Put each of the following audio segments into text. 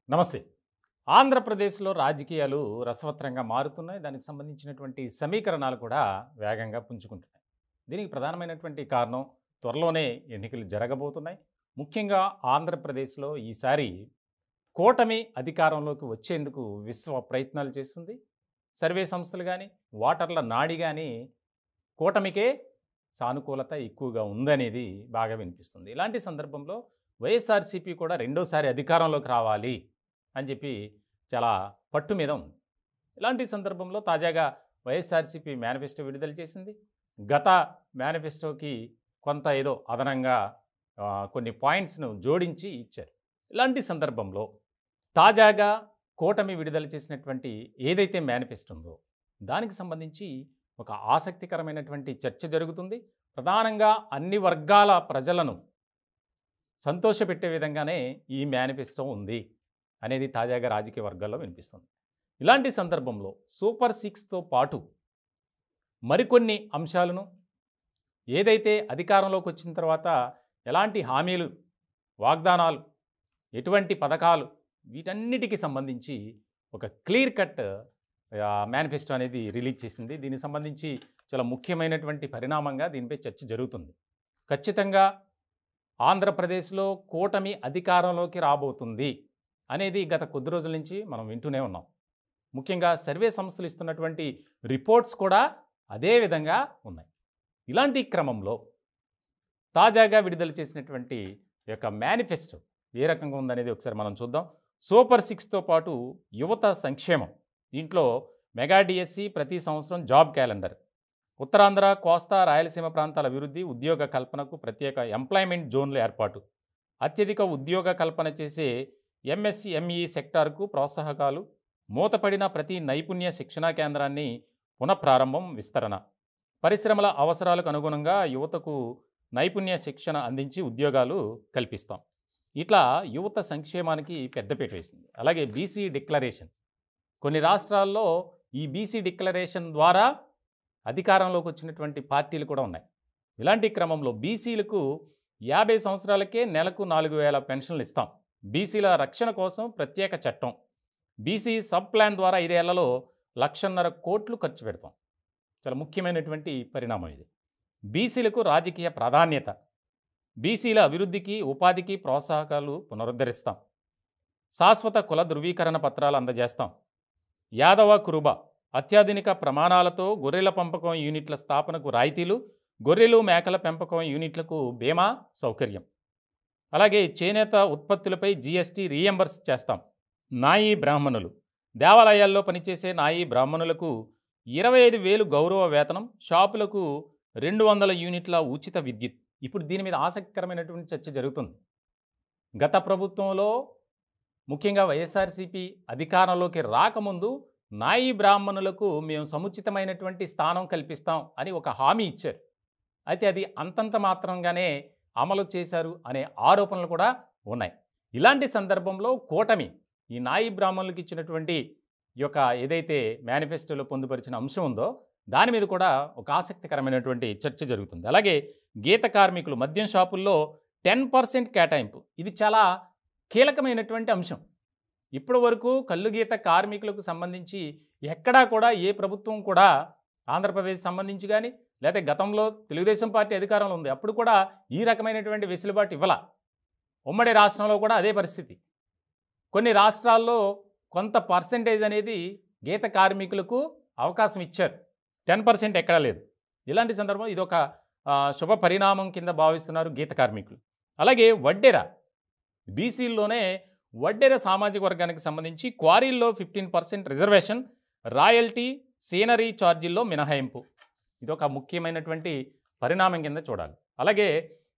నమస్తే. ఆంధ్రప్రదేశ్‌లో రాజకీయాలు రసవత్తరంగా మారుతున్నాయి. దానికి సంబంధించినటువంటి సమీకరణాలు కూడా వేగంగా పుంజుకుంటున్నాయి. దీనికి ప్రధానమైనటువంటి కారణం త్వరలోనే ఎన్నికలు జరగబోతున్నాయి. ముఖ్యంగా ఆంధ్రప్రదేశ్‌లో ఈసారి కూటమి అధికారంలోకి వచ్చేందుకు విశ్వ ప్రయత్నాలు చేస్తుంది. సర్వే సంస్థలు గాని, ఓటర్ల నాడి గాని కూటమికే సానుకూలత ఎక్కువగా ఉందనేది బాగా వినిపిస్తుంది. ఇలాంటి సందర్భంలో వైఎస్ఆర్‌సీపీ కూడా రెండోసారి అధికారంలోకి రావాలి అని చెప్పి చాలా పట్టు మీద ఉంది. ఇలాంటి సందర్భంలో తాజాగా వైఎస్ఆర్‌సీపీ మేనిఫెస్టో విడుదల చేసింది. గత మేనిఫెస్టోకి కొంత ఏదో అదనంగా కొన్ని పాయింట్స్‌ను జోడించి ఇచ్చారు. ఇలాంటి సందర్భంలో తాజాగా కూటమి విడుదల చేసినటువంటి ఏదైతే మేనిఫెస్టో ఉందో దానికి సంబంధించి ఒక ఆసక్తికరమైనటువంటి చర్చ జరుగుతుంది. ప్రధానంగా అన్ని వర్గాల ప్రజలను సంతోషపెట్టే విధంగానే ఈ మేనిఫెస్టో ఉంది అనేది తాజాగా రాజకీయ వర్గాల్లో వినిపిస్తుంది. ఇలాంటి సందర్భంలో సూపర్ సిక్స్‌తో పాటు మరికొన్ని అంశాలను ఏదైతే అధికారంలోకి వచ్చిన తర్వాత ఎలాంటి హామీలు, వాగ్దానాలు, ఎటువంటి పథకాలు వీటన్నిటికి సంబంధించి ఒక క్లియర్ కట్ మేనిఫెస్టో అనేది రిలీజ్ చేసింది. దీనికి సంబంధించి చాలా ముఖ్యమైనటువంటి పరిణామంగా దీనిపై చర్చ జరుగుతుంది. ఖచ్చితంగా ఆంధ్రప్రదేశ్‌లో కూటమి అధికారంలోకి రాబోతుంది అనేది గత కొద్ది రోజుల నుంచి మనం వింటూనే ఉన్నాం. ముఖ్యంగా సర్వే సంస్థలు ఇస్తున్నటువంటి రిపోర్ట్స్ కూడా అదే విధంగా ఉన్నాయి. ఇలాంటి క్రమంలో తాజాగా విడుదల చేసినటువంటి ఈ యొక్క మేనిఫెస్టో ఏ రకంగా ఉందనేది ఒకసారి మనం చూద్దాం. సూపర్ సిక్స్‌తో పాటు యువత సంక్షేమం, దీంట్లో మెగా డిఎస్సి, ప్రతి సంవత్సరం జాబ్ క్యాలెండర్, ఉత్తరాంధ్ర, కోస్తా, రాయలసీమ ప్రాంతాల అభివృద్ధి, ఉద్యోగ కల్పనకు ప్రత్యేక ఎంప్లాయ్మెంట్ జోన్ల ఏర్పాటు, అత్యధిక ఉద్యోగ కల్పన చేసే ఎంఎస్ఎంఈ సెక్టార్కు ప్రోత్సాహకాలు, మూతపడిన ప్రతి నైపుణ్య శిక్షణా కేంద్రాన్ని పునఃప్రారంభం, విస్తరణ, పరిశ్రమల అవసరాలకు అనుగుణంగా యువతకు నైపుణ్య శిక్షణ అందించి ఉద్యోగాలు కల్పిస్తాం. ఇట్లా యువత సంక్షేమానికి పెద్దపీట వేసింది. అలాగే బీసీ డిక్లరేషన్, కొన్ని రాష్ట్రాల్లో ఈ బీసీ డిక్లరేషన్ ద్వారా అధికారంలోకి వచ్చినటువంటి పార్టీలు కూడా ఉన్నాయి. ఇలాంటి క్రమంలో బీసీలకు 50 సంవత్సరాలకే నెలకు 4,000 పెన్షన్లు ఇస్తాం, బీసీల రక్షణ కోసం ప్రత్యేక చట్టం, బీసీ సబ్ ప్లాన్ ద్వారా 5 ఏళ్లలో 1,50,000 కోట్లు ఖర్చు పెడతాం. చాలా ముఖ్యమైనటువంటి పరిణామం ఇది. బీసీలకు రాజకీయ ప్రాధాన్యత, బీసీల అభివృద్ధికి, ఉపాధికి ప్రోత్సాహకాలు పునరుద్ధరిస్తాం, శాశ్వత కుల ధృవీకరణ పత్రాలు అందజేస్తాం, యాదవ, కురుబ అత్యాధునిక ప్రమాణాలతో గొర్రెల పెంపకం యూనిట్ల స్థాపనకు రాయితీలు, గొర్రెలు, మేకల పెంపకం యూనిట్లకు బీమా సౌకర్యం, అలాగే చేనేత ఉత్పత్తులపై జీఎస్టీ రీఎంబర్స్ చేస్తాం. నాయీ బ్రాహ్మణులు, దేవాలయాల్లో పనిచేసే నాయీ బ్రాహ్మణులకు 25,000 గౌరవ వేతనం, షాపులకు 200 యూనిట్ల ఉచిత విద్యుత్. ఇప్పుడు దీని మీద ఆసక్తికరమైనటువంటి చర్చ జరుగుతుంది. గత ప్రభుత్వంలో ముఖ్యంగా వైఎస్ఆర్‌సీపీ అధికారంలోకి రాకముందు నాయీ బ్రాహ్మణులకు మేము సముచితమైనటువంటి స్థానం కల్పిస్తాం అని ఒక హామీ ఇచ్చారు. అయితే అది అంతంత మాత్రంగానే అమలు చేశారు అనే ఆరోపణలు కూడా ఉన్నాయి. ఇలాంటి సందర్భంలో కూటమి ఈ నాయీ బ్రాహ్మణులకు ఇచ్చినటువంటి ఈ యొక్క ఏదైతే మేనిఫెస్టోలో పొందుపరిచిన అంశం ఉందో దాని మీద కూడా ఒక ఆసక్తికరమైనటువంటి చర్చ జరుగుతుంది. అలాగే గీత కార్మికులు, మద్యం షాపుల్లో 10% కేటాయింపు, ఇది చాలా కీలకమైనటువంటి అంశం. ఇప్పటి వరకు కల్లు గీత కార్మికులకు సంబంధించి ఎక్కడా కూడా ఏ ప్రభుత్వం కూడా ఆంధ్రప్రదేశ్ సంబంధించి కానీ లేదా గతంలో తెలుగుదేశం పార్టీ అధికారంలో ఉంది అప్పుడు కూడా ఈ రకమైనటువంటి వెసులుబాటు ఇవ్వాల. ఉమ్మడి రాష్ట్రంలో కూడా అదే పరిస్థితి. కొన్ని రాష్ట్రాల్లో కొంత పర్సెంటేజ్ అనేది గీత కార్మికులకు అవకాశం ఇచ్చారు, 10% ఎక్కడా లేదు. ఇలాంటి సందర్భంలో ఇదొక శుభ పరిణామం కింద భావిస్తున్నారు గీత కార్మికులు. అలాగే వడ్డెర, బీసీల్లోనే వడ్డెర సామాజిక వర్గానికి సంబంధించి క్వారీల్లో 15% రిజర్వేషన్, రాయల్టీ, సీనరీ ఛార్జీల్లో మినహాయింపు, ఇదొక ముఖ్యమైనటువంటి పరిణామం కింద చూడాలి. అలాగే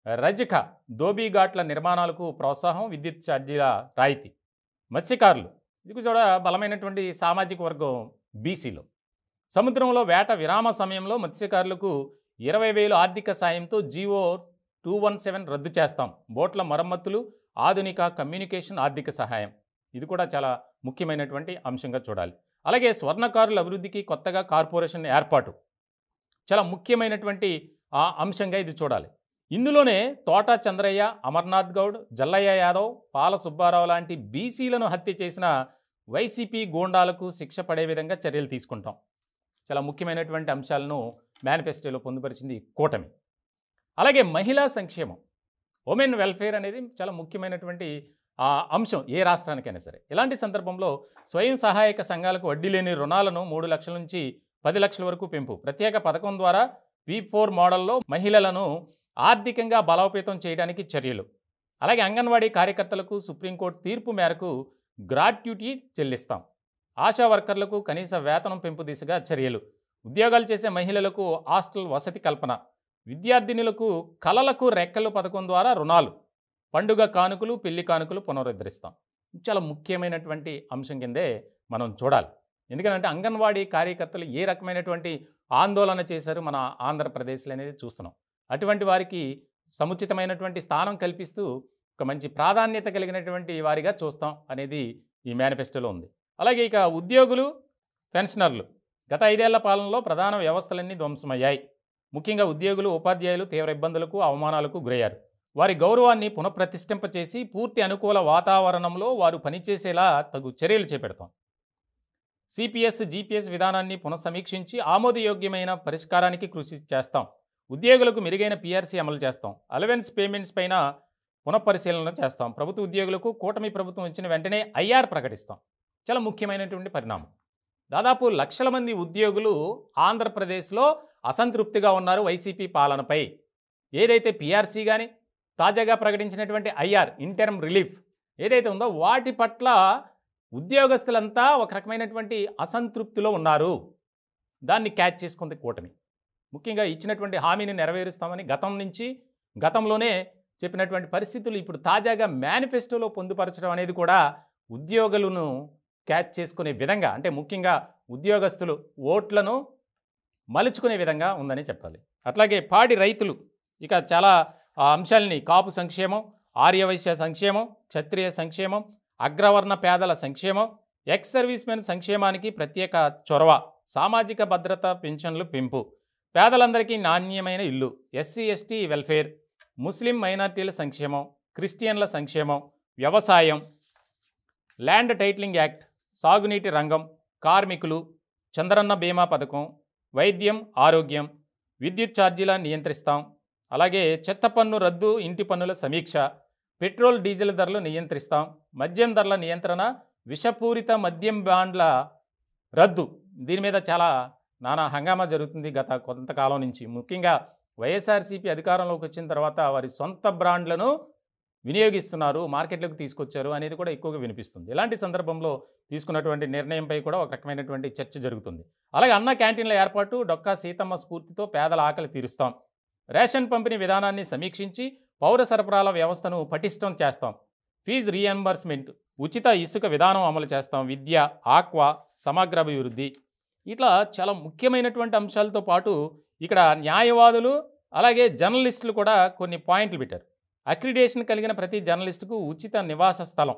రజక, దోబీఘాట్ల నిర్మాణాలకు ప్రోత్సాహం, విద్యుత్ ఛార్జీల రాయితీ, మత్స్యకారులు, ఇది కూడా బలమైనటువంటి సామాజిక వర్గం బీసీలో. సముద్రంలో వేట విరామ సమయంలో మత్స్యకారులకు 20,000 ఆర్థిక సాయంతో జీవో 217 రద్దు చేస్తాం, బోట్ల మరమ్మతులు, ఆధునిక కమ్యూనికేషన్ ఆర్థిక సహాయం, ఇది కూడా చాలా ముఖ్యమైనటువంటి అంశంగా చూడాలి. అలాగే స్వర్ణకారుల అభివృద్ధికి కొత్తగా కార్పొరేషన్ ఏర్పాటు, చాలా ముఖ్యమైనటువంటి అంశంగా ఇది చూడాలి. ఇందులోనే తోట చంద్రయ్య, అమర్నాథ్ గౌడ్, జల్లయ్య యాదవ్, పాల సుబ్బారావు లాంటి బీసీలను హత్య చేసిన వైసీపీ గూండాలకు శిక్ష పడే విధంగా చర్యలు తీసుకుంటాం. చాలా ముఖ్యమైనటువంటి అంశాలను మేనిఫెస్టోలో పొందుపరిచింది కూటమి. అలాగే మహిళా సంక్షేమం, ఉమెన్ వెల్ఫేర్ అనేది చాలా ముఖ్యమైనటువంటి అంశం ఏ రాష్ట్రానికైనా సరే. ఇలాంటి సందర్భంలో స్వయం సహాయక సంఘాలకు వడ్డీ లేని రుణాలను 3 లక్షల నుంచి 10 లక్షల వరకు పెంపు, ప్రత్యేక పథకం ద్వారా V4 మోడల్లో మహిళలను ఆర్థికంగా బలోపేతం చేయడానికి చర్యలు. అలాగే అంగన్వాడీ కార్యకర్తలకు సుప్రీంకోర్టు తీర్పు మేరకు గ్రాట్యుటీ చెల్లిస్తాం. ఆశా వర్కర్లకు కనీస వేతనం పెంపు దిశగా చర్యలు. ఉద్యోగాలు చేసే మహిళలకు హాస్టల్ వసతి కల్పన. విద్యార్థినులకు కలలకు రెక్కలు పథకం ద్వారా రుణాలు. పండుగ కానుకలు, పెళ్లి కానుకలు పునరుద్ధరిస్తాం. చాలా ముఖ్యమైనటువంటి అంశం కిందే మనం చూడాలి. ఎందుకంటే అంగన్వాడీ కార్యకర్తలు ఏ రకమైనటువంటి ఆందోళన చేశారు మన ఆంధ్రప్రదేశ్లో అనేది చూస్తున్నాం. అటువంటి వారికి సముచితమైనటువంటి స్థానం కల్పిస్తూ ఒక మంచి ప్రాధాన్యత కలిగినటువంటి వారిగా చూస్తాం అనేది ఈ మేనిఫెస్టోలో ఉంది. అలాగే ఇక ఉద్యోగులు, పెన్షనర్లు, గత 5 ఏళ్ల పాలనలో ప్రధాన వ్యవస్థలన్నీ ధ్వంసమయ్యాయి. ముఖ్యంగా ఉద్యోగులు, ఉపాధ్యాయులు తీవ్ర ఇబ్బందులకు, అవమానాలకు గురయ్యారు. వారి గౌరవాన్ని పునఃప్రతిష్ఠింపచేసి పూర్తి అనుకూల వాతావరణంలో వారు పనిచేసేలా తగు చర్యలు చేపడతాం. సిపిఎస్, జిపిఎస్ విధానాన్ని పునఃసమీక్షించి ఆమోదయోగ్యమైన పరిష్కారానికి కృషి చేస్తాం. ఉద్యోగులకు మెరుగైన పిఆర్సీ అమలు చేస్తాం. అలవెన్స్ పేమెంట్స్ పైన పునఃపరిశీలన చేస్తాం. ప్రభుత్వ ఉద్యోగులకు కూటమి ప్రభుత్వం వచ్చిన వెంటనే ఐఆర్ ప్రకటిస్తాం. చాలా ముఖ్యమైనటువంటి పరిణామం. దాదాపు లక్షల మంది ఉద్యోగులు ఆంధ్రప్రదేశ్లో అసంతృప్తిగా ఉన్నారు వైసీపీ పాలనపై. ఏదైతే పిఆర్సీ కానీ తాజాగా ప్రకటించినటువంటి ఐఆర్, ఇంటర్మ్ రిలీఫ్ ఏదైతే ఉందో వాటి పట్ల ఉద్యోగస్తులంతా ఒక రకమైనటువంటి అసంతృప్తిలో ఉన్నారు. దాన్ని క్యాచ్ చేసుకుంది కూటమి. ముఖ్యంగా ఇచ్చినటువంటి హామీని నెరవేరుస్తామని గతంలోనే చెప్పినటువంటి పరిస్థితులు ఇప్పుడు తాజాగా మేనిఫెస్టోలో పొందుపరచడం అనేది కూడా ఉద్యోగులను క్యాచ్ చేసుకునే విధంగా, అంటే ముఖ్యంగా ఉద్యోగస్తులు ఓట్లను మలుచుకునే విధంగా ఉందని చెప్పాలి. అట్లాగే పాడి రైతులు ఇక చాలా అంశాలని, కాపు సంక్షేమం, ఆర్యవైశ్య సంక్షేమం, క్షత్రియ సంక్షేమం, అగ్రవర్ణ పేదల సంక్షేమం, ఎక్స్ సర్వీస్ మెన్ సంక్షేమానికి ప్రత్యేక చొరవ, సామాజిక భద్రత పెన్షన్లు పెంపు, పేదలందరికీ నాణ్యమైన ఇల్లు, ఎస్సీ ఎస్టీ వెల్ఫేర్, ముస్లిం మైనార్టీల సంక్షేమం, క్రిస్టియన్ల సంక్షేమం, వ్యవసాయం, ల్యాండ్ టైటిలింగ్ యాక్ట్, సాగునీటి రంగం, కార్మికులు, చంద్రన్న బీమా పథకం, వైద్యం, ఆరోగ్యం, విద్యుత్ ఛార్జీల నియంత్రిస్తాం. అలాగే చెత్త పన్ను రద్దు, ఇంటి పన్నుల సమీక్ష, పెట్రోల్ డీజిల్ ధరలు నియంత్రిస్తాం. మద్యం ధరల నియంత్రణ, విషపూరిత మద్యం బాండ్ల రద్దు. దీని మీద చాలా నానా హంగామా జరుగుతుంది గత కొంతకాలం నుంచి. ముఖ్యంగా వైఎస్ఆర్సీపీ అధికారంలోకి వచ్చిన తర్వాత వారి సొంత బ్రాండ్లను వినియోగిస్తున్నారు, మార్కెట్లోకి తీసుకొచ్చారు అనేది కూడా ఎక్కువగా వినిపిస్తుంది. ఇలాంటి సందర్భంలో తీసుకున్నటువంటి నిర్ణయంపై కూడా ఒక రకమైనటువంటి చర్చ జరుగుతుంది. అలాగే అన్న క్యాంటీన్ల ఏర్పాటు, డొక్కా సీతమ్మ స్ఫూర్తితో పేదల ఆకలి తీరుస్తాం. రేషన్ పంపిణీ విధానాన్ని సమీక్షించి పౌర సరఫరాల వ్యవస్థను పటిష్టం చేస్తాం. ఫీజు రీఎంబర్స్మెంట్, ఉచిత ఇసుక విధానం అమలు చేస్తాం. విద్య, ఆక్వా, సమగ్ర అభివృద్ధి, ఇట్లా చాలా ముఖ్యమైనటువంటి అంశాలతో పాటు ఇక్కడ న్యాయవాదులు అలాగే జర్నలిస్టులు కూడా కొన్ని పాయింట్లు పెట్టారు. అక్రిడేషన్ కలిగిన ప్రతి జర్నలిస్టుకు ఉచిత నివాస స్థలం.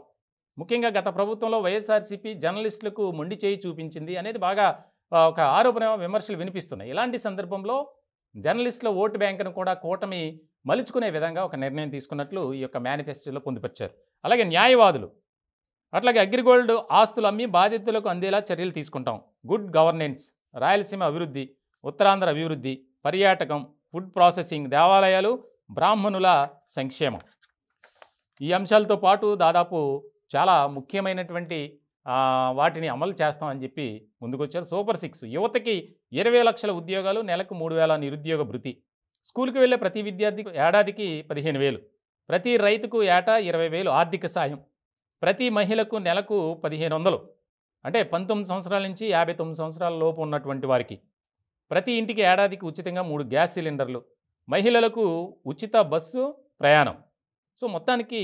ముఖ్యంగా గత ప్రభుత్వంలో వైఎస్ఆర్సీపీ జర్నలిస్టులకు మొండి చేయి చూపించింది అనేది బాగా ఒక ఆరోపణ, విమర్శలు వినిపిస్తున్నాయి. ఇలాంటి సందర్భంలో జర్నలిస్టుల ఓటు బ్యాంకును కూడా కూటమి మలుచుకునే విధంగా ఒక నిర్ణయం తీసుకున్నట్లు ఈ యొక్క మేనిఫెస్టోలో పొందుపరిచారు. అలాగే న్యాయవాదులు, అట్లాగే అగ్రిగోల్డ్ ఆస్తులు అమ్మి బాధితులకు అందేలా చర్యలు తీసుకుంటాం. గుడ్ గవర్నెన్స్, రాయలసీమ అభివృద్ధి, ఉత్తరాంధ్ర అభివృద్ధి, పర్యాటకం, ఫుడ్ ప్రాసెసింగ్, దేవాలయాలు, బ్రాహ్మణుల సంక్షేమం. ఈ అంశాలతో పాటు దాదాపు చాలా ముఖ్యమైనటువంటి వాటిని అమలు చేస్తామని చెప్పి ముందుకొచ్చారు. సూపర్ 6, యువతకి 20 లక్షల ఉద్యోగాలు, నెలకు 3,000 నిరుద్యోగ భృతి, స్కూల్కి వెళ్ళే ప్రతి విద్యార్థికి ఏడాదికి 15,000, ప్రతి రైతుకు ఏటా 20,000 ఆర్థిక సాయం, ప్రతి మహిళకు నెలకు 1,500, అంటే 19 సంవత్సరాల నుంచి 59 సంవత్సరాల లోపు ఉన్నటువంటి వారికి, ప్రతి ఇంటికి ఏడాదికి ఉచితంగా 3 గ్యాస్ సిలిండర్లు, మహిళలకు ఉచిత బస్సు ప్రయాణం. సో మొత్తానికి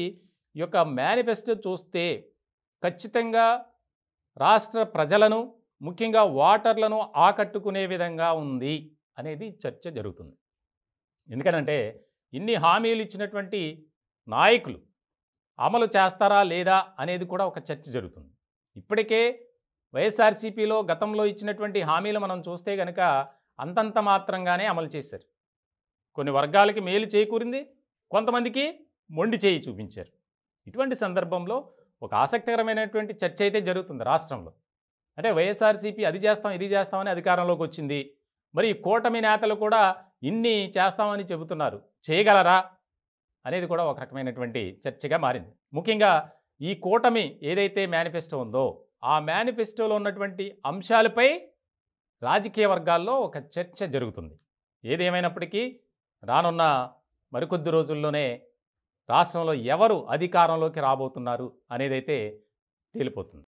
ఈ యొక్క మేనిఫెస్టో చూస్తే ఖచ్చితంగా రాష్ట్ర ప్రజలను, ముఖ్యంగా ఓటర్లను ఆకట్టుకునే విధంగా ఉంది అనేది చర్చ జరుగుతుంది. ఎందుకనంటే ఇన్ని హామీలు ఇచ్చినటువంటి నాయకులు అమలు చేస్తారా లేదా అనేది కూడా ఒక చర్చ జరుగుతుంది. ఇప్పటికే వైఎస్ఆర్సీపీలో గతంలో ఇచ్చినటువంటి హామీలు మనం చూస్తే కనుక అంతంత మాత్రంగానే అమలు చేశారు. కొన్ని వర్గాలకి మేలు చేకూరింది, కొంతమందికి మొండి చేయి చూపించారు. ఇటువంటి సందర్భంలో ఒక ఆసక్తికరమైనటువంటి చర్చ అయితే జరుగుతుంది రాష్ట్రంలో. అంటే వైఎస్ఆర్సీపీ అది చేస్తాం, ఇది చేస్తామని అధికారంలోకి వచ్చింది. మరి ఈ కూటమి నేతలు కూడా ఇన్ని చేస్తామని చెబుతున్నారు. చేయగలరా? అనేది కూడా ఒక రకమైనటువంటి చర్చగా మారింది. ముఖ్యంగా ఈ కూటమి ఏదైతే మేనిఫెస్టో ఉందో, ఆ మేనిఫెస్టోలో ఉన్నటువంటి అంశాలపై రాజకీయ వర్గాల్లో ఒక చర్చ జరుగుతుంది. ఏదేమైనప్పటికీ రానున్న మరికొద్ది రోజుల్లోనే రాష్ట్రంలో ఎవరు అధికారంలోకి రాబోతున్నారు అనేదైతే తేలిపోతుంది.